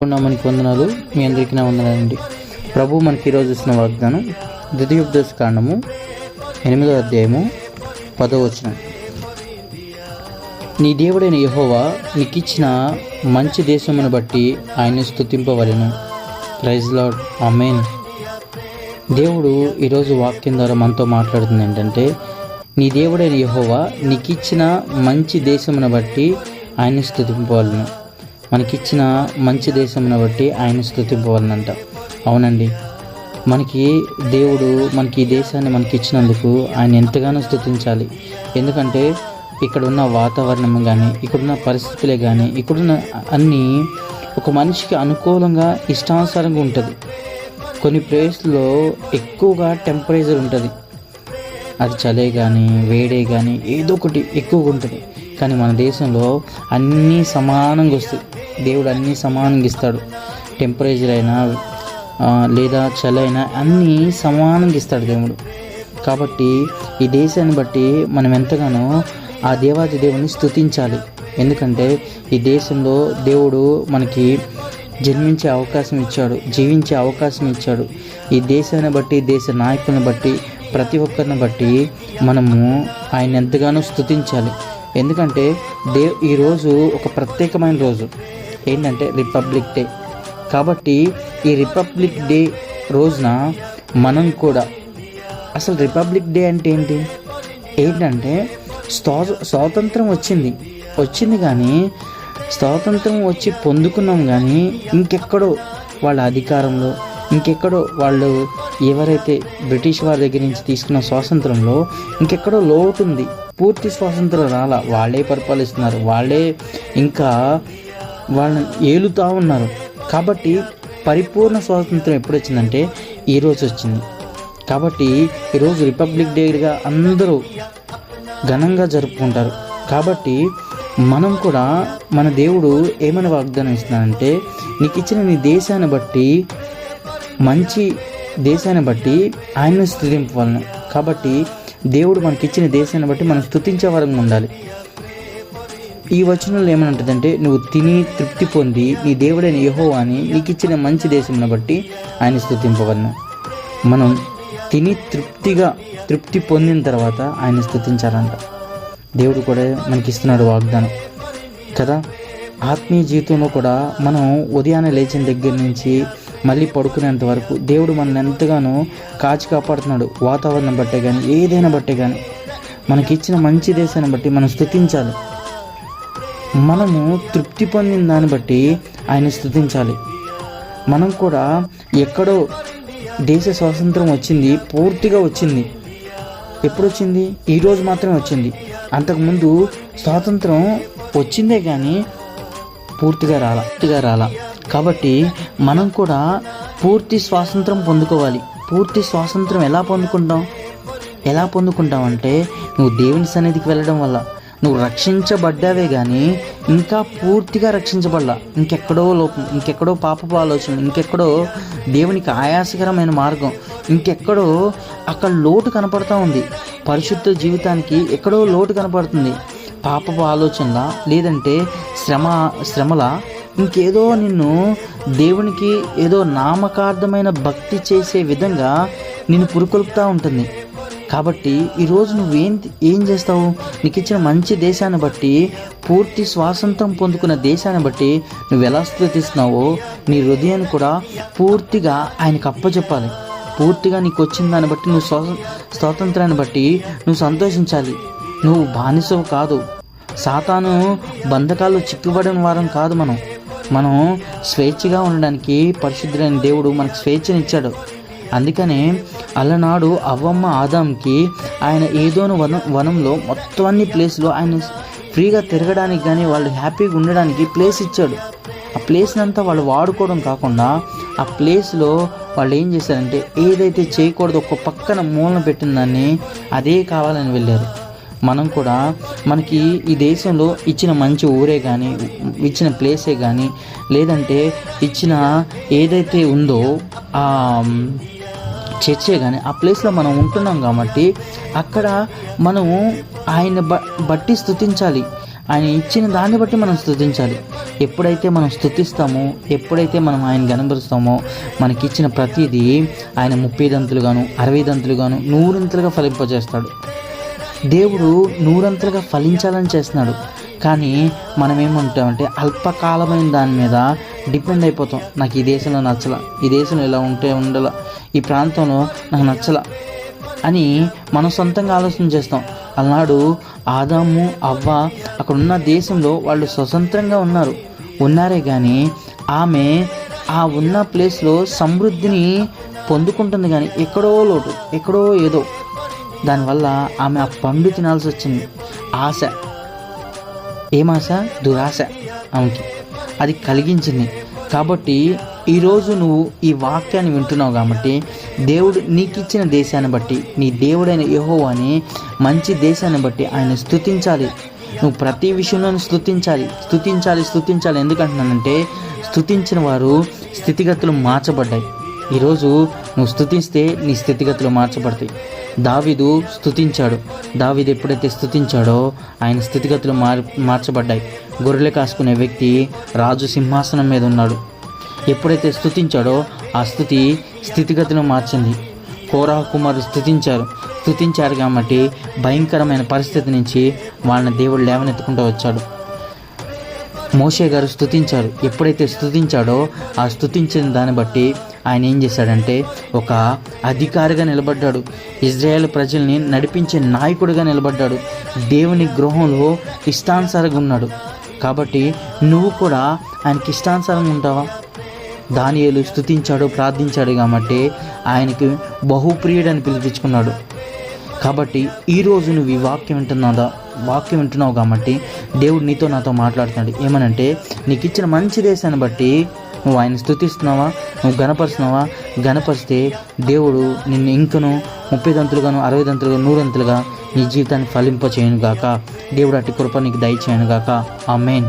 మనకి వందనాలు. మీ అందరికీ నా వందనాలండి. ప్రభు మనకి ఈరోజు ఇస్తున్న వాగ్దానం ద్వితీయోపదేశ కాండము 8వ అధ్యాయము 10వ వచనం. నీ దేవుడైన యెహోవా నీకిచ్చిన మంచి దేశమును బట్టి ఆయన్ని స్తుతింపవలెను. Praise lord. ఆమేన్. దేవుడు ఈరోజు వాక్యం ద్వారా మనతో మాట్లాడుతుంది ఏంటంటే, నీ దేవుడైన యెహోవా నీకిచ్చిన మంచి దేశమును బట్టి ఆయన్ని స్తుతింపవలెను. మనకిచ్చిన మంచి దేశమును బట్టి ఆయన స్తుతింపవాలనంట. అవునండి, మనకి దేవుడు మనకి ఈ దేశాన్ని మనకి ఇచ్చినందుకు ఆయన ఎంతగానో స్తుతించాలి. ఎందుకంటే ఇక్కడున్న వాతావరణం కానీ, ఇక్కడున్న పరిస్థితులే కానీ, ఇక్కడున్న అన్నీ ఒక మనిషికి అనుకూలంగా ఇష్టానుసారంగా ఉంటుంది. కొన్ని ప్లేస్లో ఎక్కువగా టెంపరేచర్ ఉంటుంది, అది చలే కానీ వేడే కానీ ఏదో ఒకటి ఎక్కువగా ఉంటుంది. కానీ మన దేశంలో అన్నీ సమానంగా వస్తాయి. దేవుడు అన్నీ సమానంగా ఇస్తాడు. టెంపరేచర్ అయినా లేదా చలి అయినా అన్నీ సమానంగా ఇస్తాడు దేవుడు. కాబట్టి ఈ దేశాన్ని బట్టి మనం ఎంతగానో ఆ దేవాది దేవుని స్తుతించాలి. ఎందుకంటే ఈ దేశంలో దేవుడు మనకి జన్మించే అవకాశం ఇచ్చాడు, జీవించే అవకాశం ఇచ్చాడు. ఈ దేశాన్ని బట్టి, దేశ నాయకులను బట్టి, ప్రతి ఒక్కరిని బట్టి మనము ఆయన ఎంతగానో స్తుతించాలి. ఎందుకంటే ఈరోజు ఒక ప్రత్యేకమైన రోజు. ఏంటంటే రిపబ్లిక్ డే. కాబట్టి ఈ రిపబ్లిక్ డే రోజున మనం కూడా, అసలు రిపబ్లిక్ డే అంటే ఏంటంటే స్వాతంత్రం వచ్చింది కానీ స్వాతంత్రం వచ్చి పొందుకున్నాం కానీ ఇంకెక్కడో వాళ్ళ అధికారంలో, ఇంకెక్కడో వాళ్ళు ఎవరైతే బ్రిటిష్ వారి దగ్గర నుంచి తీసుకున్న స్వాతంత్రంలో ఇంకెక్కడో లోటు ఉంది. పూర్తి స్వాతంత్రం రాలా. వాళ్ళే పరిపాలిస్తున్నారు, వాళ్ళే ఇంకా వాళ్ళని ఏలుతూ ఉన్నారు. కాబట్టి పరిపూర్ణ స్వాతంత్రం ఎప్పుడు వచ్చిందంటే ఈరోజు వచ్చింది. కాబట్టి ఈరోజు రిపబ్లిక్ డేగా అందరూ ఘనంగా జరుపుకుంటారు. కాబట్టి మనం కూడా మన దేవుడు ఏమైనా వాగ్దానం ఇస్తున్నాడంటే, నీకు ఇచ్చిన నీ దేశాన్ని బట్టి, మంచి దేశాన్ని బట్టి ఆయన్ని స్తుతింపవలను. కాబట్టి దేవుడు మనకిచ్చిన దేశాన్ని బట్టి మనం స్తుతించే వరంగా ఉండాలి. ఈ వచనంలో ఏమనంటుందంటే, నువ్వు తిని తృప్తి పొంది నీ దేవుడైన యెహోవాని నీకు ఇచ్చిన మంచి దేశమును బట్టి ఆయన స్తుతింపవలను. మనం తిని తృప్తి పొందిన తర్వాత ఆయన స్తుతించాలంట. దేవుడు కూడా మనకిస్తున్నాడు వాగ్దానం కదా. ఆత్మీయ జీవితంలో కూడా మనం ఉదయాన్నే లేచిన దగ్గర నుంచి మళ్ళీ పడుకునేంత వరకు దేవుడు మనల్ని ఎంతగానో కాచి కాపాడుతున్నాడు. వాతావరణం బట్టే కానీ, ఏదైనా బట్టే కానీ, మనకిచ్చిన మంచి దేశాన్ని బట్టి మనం స్తుతించాలి. మనము తృప్తి పొందిన దాన్ని బట్టి ఆయన స్తుతించాలి. మనం కూడా ఎక్కడో దేశ స్వాతంత్రం వచ్చింది, పూర్తిగా వచ్చింది. ఎప్పుడు వచ్చింది? ఈరోజు మాత్రమే వచ్చింది. అంతకుముందు స్వాతంత్రం వచ్చిందే కానీ పూర్తిగా రాలా. కాబట్టి మనం కూడా పూర్తి స్వాతంత్రం పొందుకోవాలి. పూర్తి స్వాతంత్రం ఎలా పొందుకుంటాం అంటే, నువ్వు దేవుని సన్నిధికి వెళ్ళడం వల్ల. నువ్వు రక్షించబడ్డావే కానీ ఇంకా పూర్తిగా రక్షించబడలా. ఇంకెక్కడో లోపం, ఇంకెక్కడో పాపపు ఆలోచన, ఇంకెక్కడో దేవునికి ఆయాసకరమైన మార్గం, ఇంకెక్కడో అక్కడ లోటు కనపడతా ఉంది. పరిశుద్ధ జీవితానికి ఎక్కడో లోటు కనపడుతుంది. పాపపు ఆలోచనలా, లేదంటే శ్రమలా, ఇంకేదో నిన్ను దేవునికి ఏదో నామకార్థమైన భక్తి చేసే విధంగా నిన్ను పురుకొల్పుతూ ఉంటుంది. కాబట్టి ఈరోజు ఏం చేస్తావు? నీకు ఇచ్చిన మంచి దేశాన్ని బట్టి, పూర్తి స్వాతంత్రం పొందుకున్న దేశాన్ని బట్టి నువ్వు ఎలా స్తుతిస్తున్నావో నీ హృదయాన్ని కూడా పూర్తిగా ఆయనకు అప్పచెప్పాలి. పూర్తిగా నీకు వచ్చిన దాన్ని బట్టి, నువ్వు స్వాతంత్రాన్ని బట్టి నువ్వు సంతోషించాలి. నువ్వు బానిసవు కాదు, సాతాను బంధకాల్లో చిక్కుబడిన వారం కాదు. మనం స్వేచ్ఛగా ఉండడానికి పరిశుద్ధుడైన దేవుడు మనకు స్వేచ్ఛనిచ్చాడు. అందుకనే అలనాడు అవ్వమ్మ ఆదాంకి ఆయన ఏదోను వనంలో మొత్తం అన్ని ప్లేస్లో ఆయన ఫ్రీగా తిరగడానికి కానీ, వాళ్ళు హ్యాపీగా ఉండడానికి ప్లేస్ ఇచ్చాడు. ఆ ప్లేస్ని అంతా వాళ్ళు వాడుకోవడం కాకుండా, ఆ ప్లేస్లో వాళ్ళు ఏం చేశారంటే, ఏదైతే చేయకూడదు ఒక పక్కన మూలన పెట్టిన దాన్ని అదే కావాలని వెళ్ళారు. మనం కూడా మనకి ఈ దేశంలో ఇచ్చిన మంచి ఊరే కానీ, ఇచ్చిన ప్లేసే కానీ, లేదంటే ఇచ్చిన ఏదైతే ఉందో ఆ చర్చే కానీ, ఆ ప్లేస్లో మనం ఉంటున్నాం కాబట్టి అక్కడ మనము ఆయన బట్టి స్తుతించాలి. ఆయన ఇచ్చిన దాన్ని బట్టి మనం స్తుతించాలి. ఎప్పుడైతే మనం స్తుతిస్తామో, ఎప్పుడైతే మనం ఆయన గనపరుస్తామో, మనకిచ్చిన ప్రతిదీ ఆయన 30 దంతులుగాను 60 దంతులుగాను 100 ఫలింపజేస్తాడు. దేవుడు 100 ఫలించాలని చేస్తున్నాడు. కానీ మనం ఏమంటామంటే అల్పకాలమైన దాని మీద డిపెండ్ అయిపోతాం. నాకు ఈ దేశంలో నచ్చల, ఈ దేశంలో ఇలా ఉండాల, ఈ ప్రాంతంలో నాకు నచ్చల అని మనం సొంతంగా ఆలోచన చేస్తాం. అలనాడు ఆదాము అవ్వ అక్కడ ఉన్న దేశంలో వాళ్ళు స్వతంత్రంగా ఉన్నారే కానీ ఆమె ఆ ఉన్న ప్లేస్లో సమృద్ధిని పొందుకుంటుంది. కానీ ఎక్కడో లోటు, ఎక్కడో ఏదో, దానివల్ల ఆమె ఆ పండు తినాల్సి వచ్చింది. ఆశ, ఏమాశ? దురాశ ఆమెకి అది కలిగించింది. కాబట్టి ఈరోజు నువ్వు ఈ వాక్యాన్ని వింటున్నావు కాబట్టి దేవుడు నీకు ఇచ్చిన దేశాన్ని బట్టి, నీ దేవుడైన యెహోవాని మంచి దేశాన్ని బట్టి ఆయన స్తుతించాలి. నువ్వు ప్రతి విషయంలోనూ స్తుతించాలి. ఎందుకంటున్నానంటే స్తుతించిన వారు స్థితిగతులు మార్చబడ్డాయి. ఈరోజు నువ్వు స్తుతిస్తే నీ స్థితిగతులు మార్చబడతాయి. దావీదు స్తుతించాడు. దావీదు ఎప్పుడైతే స్తుతించాడో ఆయన స్థితిగతులు మార్చబడ్డాయి. గొర్రెలు కాసుకునే వ్యక్తి రాజు సింహాసనం మీద ఉన్నాడు. ఎప్పుడైతే స్తుతించాడో ఆ స్థితిగతులను మార్చింది. కోరహు కుమారులు స్తుతించారు కాబట్టి భయంకరమైన పరిస్థితి నుంచి వాళ్ళని దేవుడు లేవనెత్తుకుంటూ వచ్చాడు. మోషే గారు స్తుతించారు. ఎప్పుడైతే స్తుతించాడో ఆ స్తుతించిన దాన్ని బట్టి ఆయన ఏం చేశాడంటే ఒక అధికారిగా నిలబడ్డాడు. ఇజ్రాయేల్ ప్రజల్ని నడిపించే నాయకుడిగా నిలబడ్డాడు. దేవుని గృహంలో ఇష్టానుసారంగా ఉన్నాడు. కాబట్టి నువ్వు కూడా ఆయనకి ఇష్టానుసారంగా ఉంటావా? దానియేలు స్తుతించాడు, ప్రార్థించాడు కాబట్టి ఆయనకి బహుప్రియుడని పిలిపించుకున్నాడు. కాబట్టి ఈరోజు నువ్వు ఈ వాక్యం వింటున్నావు కాబట్టి దేవుడు నీతో నాతో మాట్లాడుతున్నాడు. ఏమనంటే నీకు ఇచ్చిన మంచి దేశాన్ని బట్టి నువ్వు ఆయన స్తుతిస్తున్నావా, నువ్వు గణపరిస్తే దేవుడు నిన్ను ఇంకను 30 దంతులుగాను 60 దంతులుగా 100 నీ జీవితాన్ని ఫలింప చేయను గాక. దేవుడు అట్టి కృప నీకు దయచేయను గాక. ఆమేన్.